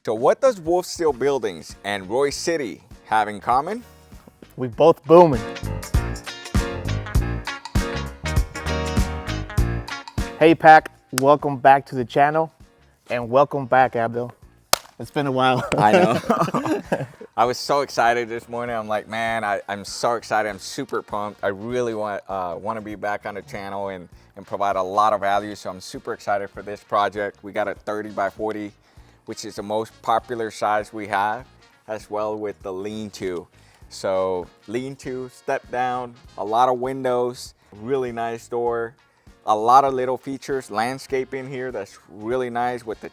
So what does WolfSteel Buildings and Royse City have in common? We both booming. Hey Pac, welcome back to the channel, and welcome back, Abdul. It's been a while. I know. I was so excited this morning. I'm like, man, I'm so excited. I'm super pumped. I really want to be back on the channel and provide a lot of value. So I'm super excited for this project. We got a 30 by 40, which is the most popular size we have, as well with the lean-to. So lean-to, step down, a lot of windows, really nice door, a lot of little features, landscaping here that's really nice with the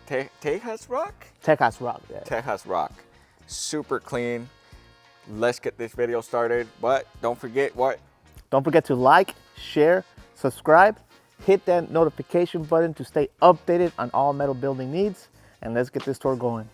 Tejas rock? Tejas rock, yeah. Tejas rock. Super clean. Let's get this video started, but don't forget what? Don't forget to like, share, subscribe, hit that notification button to stay updated on all metal building needs, and let's get this tour going.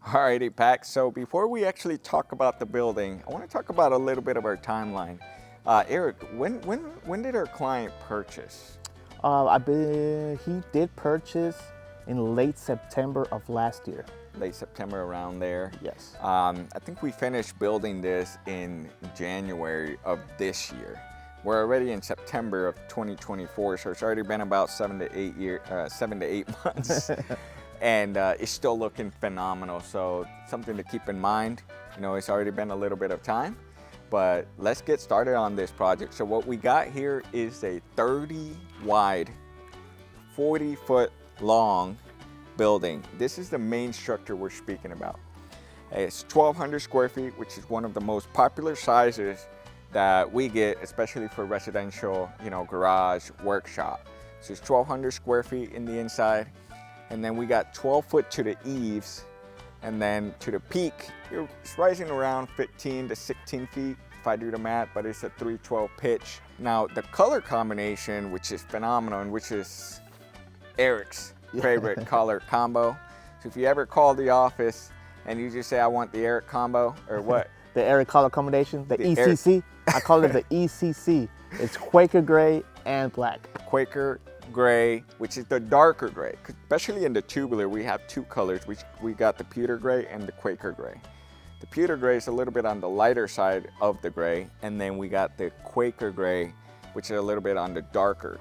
Alrighty, Pac. So before we actually talk about the building, I want to talk about a little bit of our timeline. Eric, when did our client purchase? I believe he did purchase in late September of last year. Late September, around there. Yes. I think we finished building this in January of this year. We're already in September of 2024, so it's already been about 7 to 8 months. And it's still looking phenomenal. So something to keep in mind. You know, it's already been a little bit of time, but let's get started on this project. So what we got here is a 30 wide, 40 foot long building. This is the main structure we're speaking about. It's 1,200 square feet, which is one of the most popular sizes that we get, especially for residential, you know, garage, workshop. So it's 1,200 square feet in the inside. And then we got 12 foot to the eaves, and then to the peak, it's rising around 15 to 16 feet if I do the math, but it's a 312 pitch. Now the color combination, which is phenomenal, and which is Eric's favorite color combo. So if you ever call the office and you just say, I want the Eric combo, or what? The Eric color combination, the ECC. I call it the ECC. It's Quaker gray and black. Quaker gray, which is the darker gray, especially in the tubular. We have two colors. We got the pewter gray and the Quaker gray. The pewter gray is a little bit on the lighter side of the gray, and then we got the Quaker gray, which is a little bit on the darker.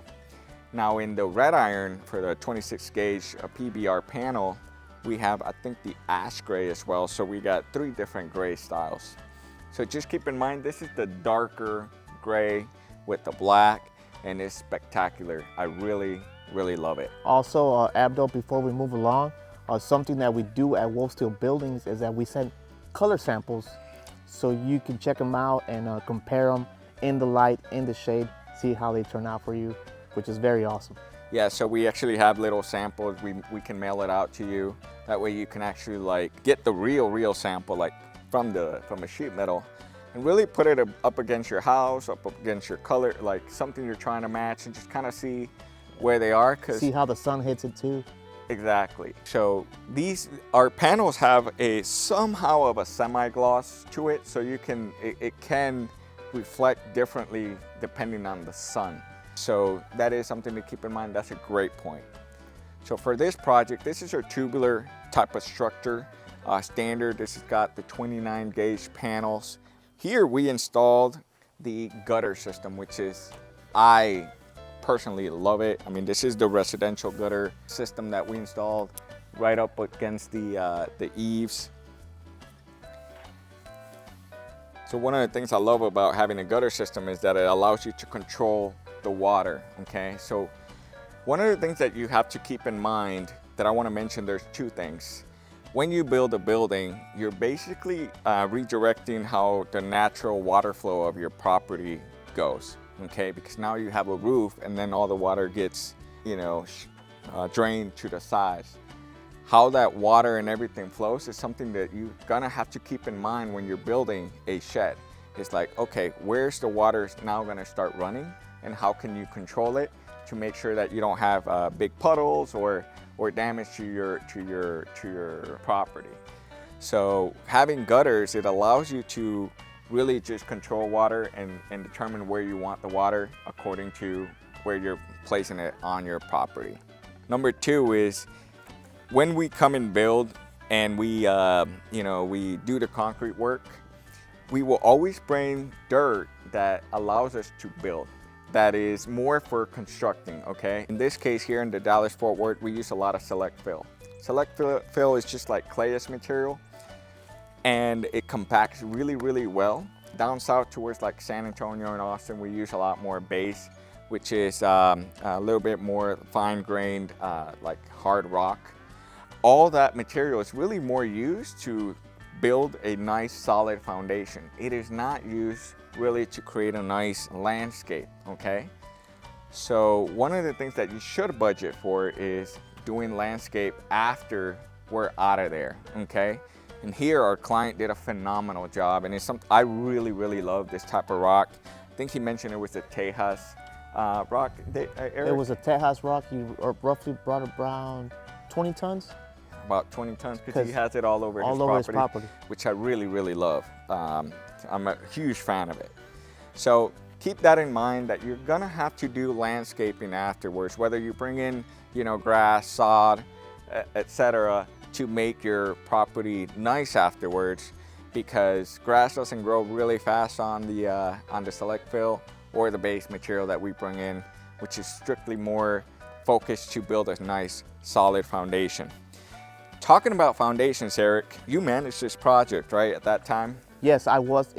Now in the red iron for the 26 gauge PBR panel, we have, I think, the ash gray as well. So we got 3 different gray styles. So just keep in mind, this is the darker gray with the black, and it's spectacular. I really, really love it. Also, Abdul, before we move along, something that we do at WolfSteel Buildings is that we send color samples so you can check them out and compare them in the light, in the shade, see how they turn out for you, which is very awesome. Yeah, so we actually have little samples. We can mail it out to you. That way you can actually like get the real sample, like from a sheet metal, and really put it up against your house, up against your color, like something you're trying to match, and just kind of see where they are. See how the sun hits it too. Exactly. So our panels have somehow of a semi-gloss to it, so it can reflect differently depending on the sun. So that is something to keep in mind. That's a great point. So for this project, this is our tubular type of structure. Standard, this has got the 29 gauge panels. Here we installed the gutter system, which is, I personally love it. I mean, this is the residential gutter system that we installed right up against the eaves. So one of the things I love about having a gutter system is that it allows you to control the water, okay? So one of the things that you have to keep in mind that I want to mention, there's 2 things. When you build a building, you're basically redirecting how the natural water flow of your property goes, okay? Because now you have a roof and then all the water gets, you know, drained to the sides. how that water and everything flows is something that you're gonna have to keep in mind when you're building a shed. It's like, okay, where's the water now gonna start running, and how can you control it to make sure that you don't have big puddles or damage to your property. So having gutters, it allows you to really just control water and determine where you want the water according to where you're placing it on your property. Number two is when we come and build and we do the concrete work, we will always bring dirt that allows us to build. That is more for constructing, okay? In this case here in the Dallas-Fort Worth, we use a lot of select fill. Select fill is just like clayous material, and it compacts really, really well. Down south towards like San Antonio and Austin, we use a lot more base, which is a little bit more fine-grained, like hard rock. All that material is really more used to build a nice solid foundation. It is not used really to create a nice landscape, okay? So one of the things that you should budget for is doing landscape after we're out of there, okay? And here our client did a phenomenal job, and it's something I really, really love this type of rock. I think he mentioned it was a Tejas rock. Eric? It was a Tejas rock. He roughly brought around 20 tons. About 20 tons, because he has it all over his property, which I really, really love. I'm a huge fan of it. So keep that in mind, that you're gonna have to do landscaping afterwards, whether you bring in, grass, sod, etc., to make your property nice afterwards, because grass doesn't grow really fast on the select fill or the base material that we bring in, which is strictly more focused to build a nice solid foundation. Talking about foundations, Eric, you managed this project, right, at that time? Yes, I was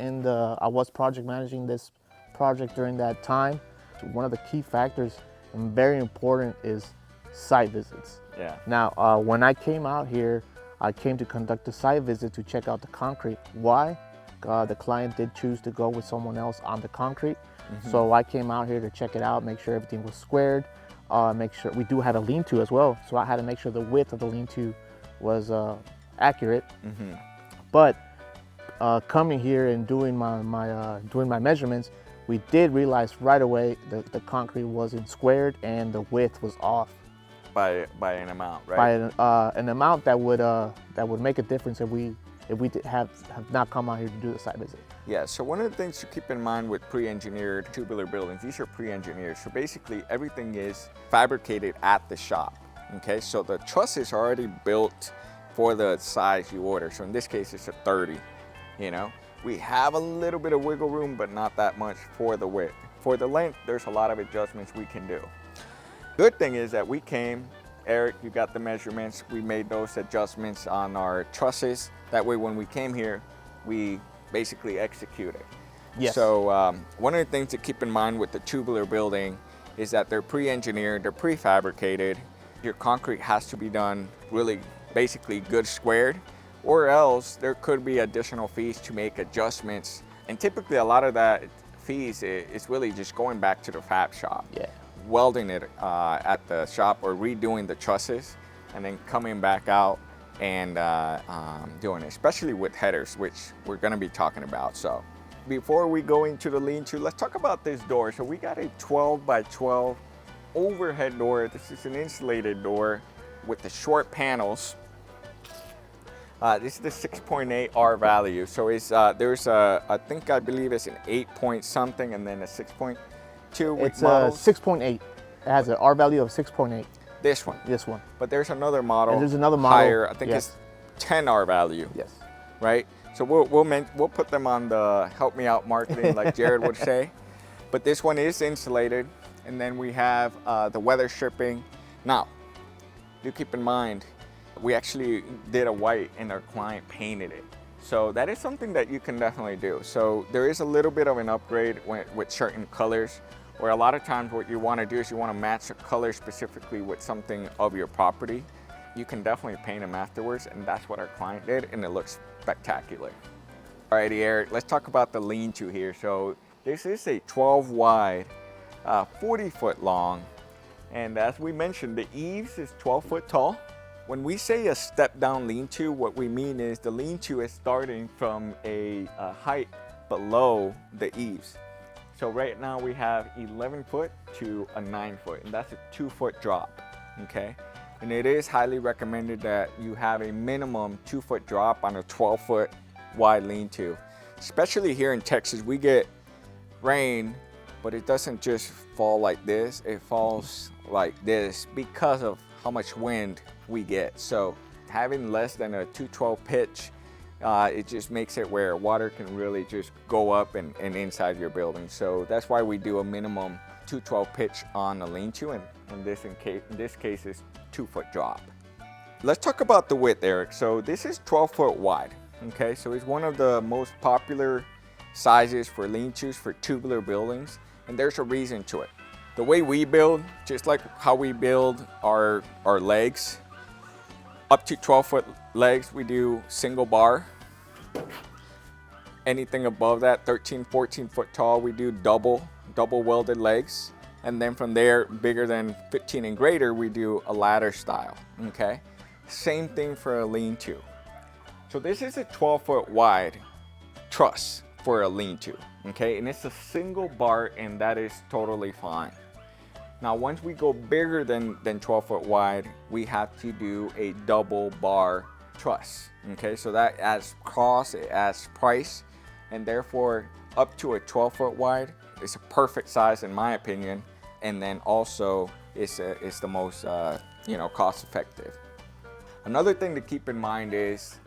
project managing this project during that time. One of the key factors and very important is site visits. Yeah. Now, when I came out here, I came to conduct a site visit to check out the concrete. Why? The client did choose to go with someone else on the concrete. Mm-hmm. So I came out here to check it out, make sure everything was squared, make sure we do have a lean-to as well. So I had to make sure the width of the lean-to was accurate. Mm-hmm. But coming here and doing my measurements, we did realize right away that the concrete wasn't squared and the width was off. By an amount, right? By an amount that would make a difference if we have not come out here to do the site visit. Yeah, so one of the things to keep in mind with pre-engineered tubular buildings, these are pre-engineered. So basically everything is fabricated at the shop, okay? So the trusses are already built for the size you order. So in this case, it's a 30, We have a little bit of wiggle room, but not that much for the width. For the length, there's a lot of adjustments we can do. Good thing is that we came, Eric, you got the measurements, we made those adjustments on our trusses. That way when we came here, we basically executed. Yes. So one of the things to keep in mind with the tubular building is that they're pre-engineered, they're prefabricated. Your concrete has to be done really basically good squared, or else there could be additional fees to make adjustments. And typically a lot of that fees is really just going back to the fab shop. Yeah. Welding it at the shop or redoing the trusses and then coming back out and doing it, especially with headers, which we're gonna be talking about. So before we go into the lean-to, let's talk about this door. So we got a 12 by 12 overhead door. This is an insulated door with the short panels. This is the 6.8 R value. So it's there's I believe it's an 8 point something and then a 6.2 with it's models. 6.8. It has an R value of 6.8. This one. This one. But there's another model. And there's another model higher. I think yes. It's 10 R value. Yes. Right. So we'll put them on the help me out marketing, like Jared would say. But this one is insulated, and then we have the weather stripping. Now, do keep in mind, we actually did a white and our client painted it. So that is something that you can definitely do. So there is a little bit of an upgrade with certain colors, where a lot of times what you want to do is you want to match a color specifically with something of your property. You can definitely paint them afterwards, and that's what our client did, and it looks spectacular. Alrighty, Eric, let's talk about the lean-to here. So this is a 12 wide, 40 foot long, and as we mentioned, the eaves is 12 foot tall. When we say a step down lean-to, what we mean is the lean-to is starting from a height below the eaves. So right now we have 11 foot to a 9 foot, and that's a 2 foot drop, okay? And it is highly recommended that you have a minimum 2 foot drop on a 12 foot wide lean-to. Especially here in Texas, we get rain, but it doesn't just fall like this, it falls like this because of how much wind we get. So having less than a 212 pitch, it just makes it where water can really just go up and inside your building. So that's why we do a minimum 212 pitch on a lean-to, and in this case is 2 foot drop. Let's talk about the width, Eric. So this is 12 foot wide, okay? So it's one of the most popular sizes for lean-tos for tubular buildings, and there's a reason to it. The way we build, just like how we build our legs, up to 12 foot legs, we do single bar. Anything above that, 13, 14 foot tall, we do double welded legs. And then from there, bigger than 15 and greater, we do a ladder style, okay? Same thing for a lean-to. So this is a 12 foot wide truss for a lean-to, okay? And it's a single bar, and that is totally fine. Now, once we go bigger than 12 foot wide, we have to do a double bar truss, okay? So that adds cost, it adds price, and therefore up to a 12 foot wide is a perfect size in my opinion. And then also it's the most, cost effective. Another thing to keep in mind is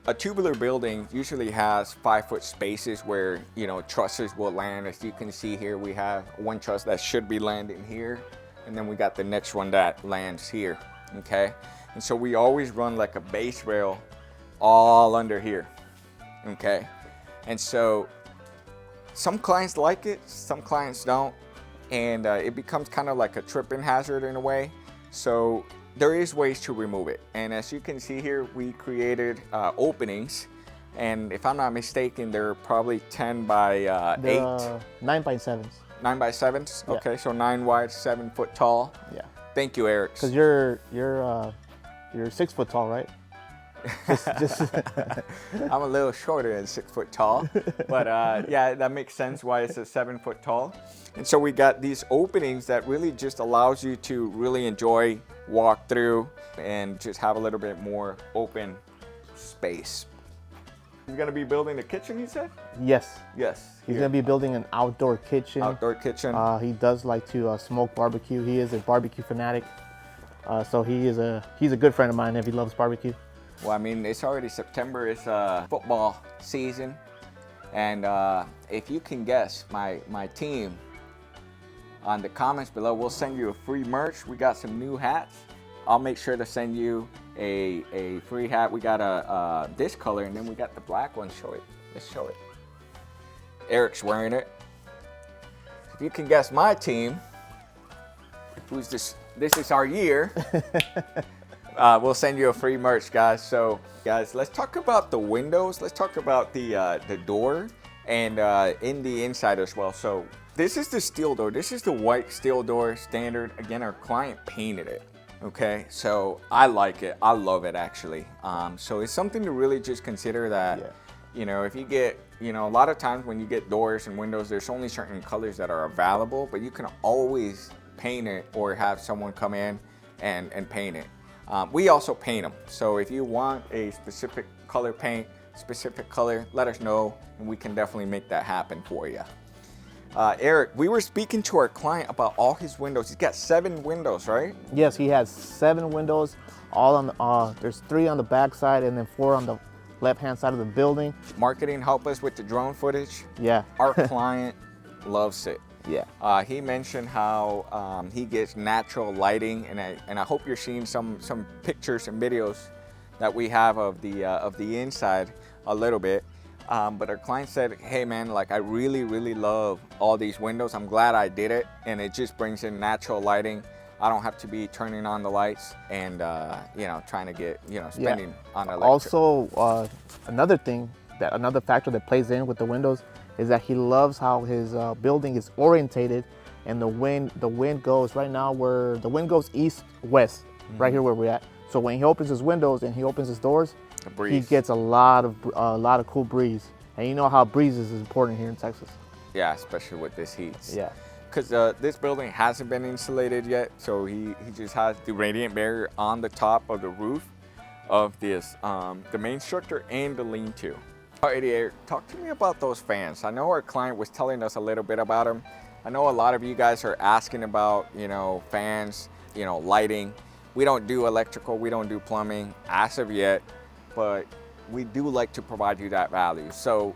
a tubular building usually has 5 foot spaces where, trusses will land. As you can see here, we have one truss that should be landing here, and then we got the next one that lands here, okay? And so we always run like a base rail all under here, okay? And so some clients like it, some clients don't, and it becomes kind of like a tripping hazard in a way. So there is ways to remove it. And as you can see here, we created openings, and if I'm not mistaken, they're probably 10 by 8. 9 by 7s. 9 by 7s? Yeah. Okay, so 9 wide, 7 foot tall. Yeah. Thank you, Eric. Because you're 6 foot tall, right? just I'm a little shorter than 6 foot tall, but yeah, that makes sense why it's a 7 foot tall. And so we got these openings that really just allows you to really enjoy walk through and just have a little bit more open space. He's gonna be building a kitchen, you said? Yes. Yes. He's gonna be building an outdoor kitchen. Outdoor kitchen. He does like to smoke barbecue. He is a barbecue fanatic. So he's a good friend of mine if he loves barbecue. Well, I mean, it's already September. It's football season, and if you can guess, my team on the comments below, we'll send you a free merch. We got some new hats. I'll make sure to send you a free hat. We got this color, and then we got the black one. Show it. Let's show it. Eric's wearing it. If you can guess my team, who's this? This is our year. We'll send you a free merch, guys. So, guys, let's talk about the windows. Let's talk about the door and in the inside as well. So, this is the steel door. This is the white steel door standard. Again, our client painted it. Okay, so I like it. I love it actually. So it's something to really just consider that. Yeah. If you get, a lot of times when you get doors and windows, there's only certain colors that are available, but you can always paint it or have someone come in and paint it. We also paint them. So if you want a specific color paint, specific color, let us know and we can definitely make that happen for you. Eric, we were speaking to our client about all his windows. He's got 7 windows, right? Yes, he has 7 windows. All on the, there's 3 on the back side and then 4 on the left-hand side of the building. Marketing help us with the drone footage. Yeah. Our client loves it. Yeah. He mentioned how he gets natural lighting, and I hope you're seeing some pictures and videos that we have of the inside a little bit. But our client said, hey man, like I really love all these windows. I'm glad I did it, and it just brings in natural lighting. I don't have to be turning on the lights and trying to get spending on electric. Also, another factor that plays in with the windows is that he loves how his building is orientated, and the wind goes right now where the wind goes east-west, right here where we're at. So when he opens his windows and he opens his doors, he breeze. gets a lot of cool breeze. And you know how breeze is important here in Texas. Yeah, especially with this heat. Yeah. Because this building hasn't been insulated yet, so he just has the radiant barrier on the top of the roof of this, the main structure and the lean-to. Alrighty, Eric, talk to me about those fans. I know our client was telling us a little bit about them. I know a lot of you guys are asking about, you know, fans, you know, lighting. We don't do electrical, we don't do plumbing as of yet, but we do like to provide you that value. So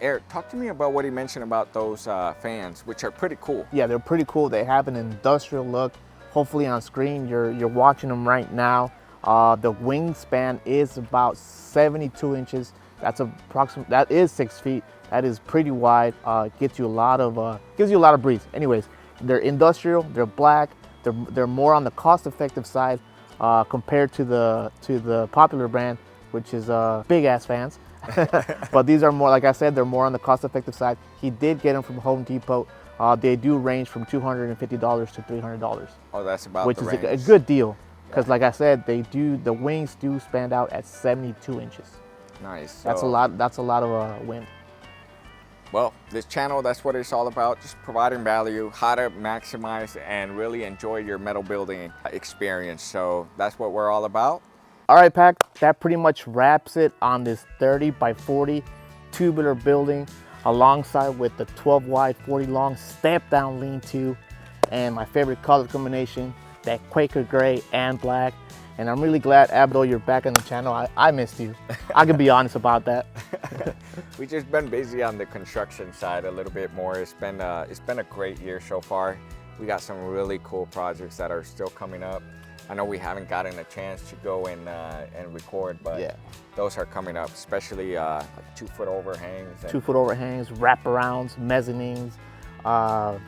Eric, talk to me about what he mentioned about those fans, which are pretty cool. Yeah, they're pretty cool. They have an industrial look. Hopefully on screen, you're watching them right now. The wingspan is about 72 inches. That's approximately, that is 6 feet. That is pretty wide. Gives you a lot of breeze. Anyways, they're industrial. They're black. They're more on the cost-effective side compared to the popular brand, which is big ass fans. But these are more, like I said, they're more on the cost-effective side. He did get them from Home Depot. They do range from $250 to $300. Oh, that's about which the is range. a good deal, because Yeah. like I said, the wings do span out at 72 inches. Nice. That's a lot. That's a lot of wind. Well, this channel, that's what it's all about, just providing value, how to maximize and really enjoy your metal building experience. So that's what we're all about. All right, Pac, that pretty much wraps it on this 30 by 40 tubular building, alongside with the 12 wide, 40 long step down lean-to, and my favorite color combination, that Quaker gray and black. And I'm really glad, Abdo, you're back on the channel. I missed you. I can be honest about that. We've just been busy on the construction side a little bit more. It's been a great year so far. We got some really cool projects that are still coming up. I know we haven't gotten a chance to go and record, but Yeah. those are coming up, especially like 2-foot overhangs. 2-foot overhangs, wraparounds, mezzanines,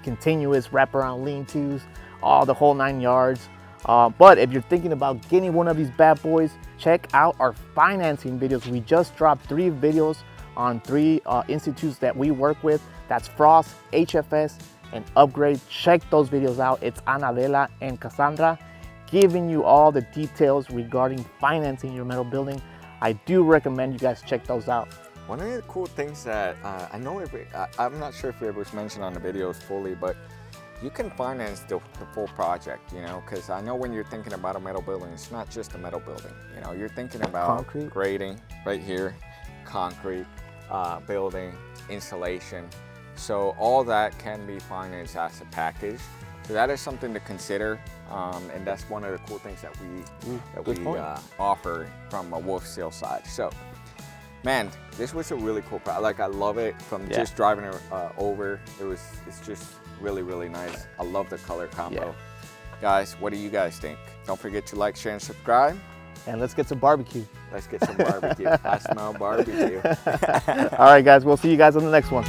continuous wraparound lean-tos, all the whole 9 yards. But if you're thinking about getting one of these bad boys, check out our financing videos. We just dropped 3 videos on 3 institutes that we work with. That's Frost, HFS, and Upgrade. Check those videos out. It's Anabela and Cassandra giving you all the details regarding financing your metal building. I do recommend you guys check those out. One of the cool things that I know, I'm not sure if it was mentioned on the videos fully, but you can finance the full project, you know, because I know when you're thinking about a metal building, it's not just a metal building. You know, you're thinking about Concrete. grading right here, concrete, building, insulation. So all that can be financed as a package. So that is something to consider, and that's one of the cool things that we offer from a WolfSteel side. So, man, this was a really cool project. Like, I love it from just driving over. It's just really, really nice. I love the color combo. Yeah. Guys, what do you guys think? Don't forget to like, share, and subscribe. And let's get some barbecue. Let's get some barbecue. I smell barbecue. All right, guys, we'll see you guys on the next one.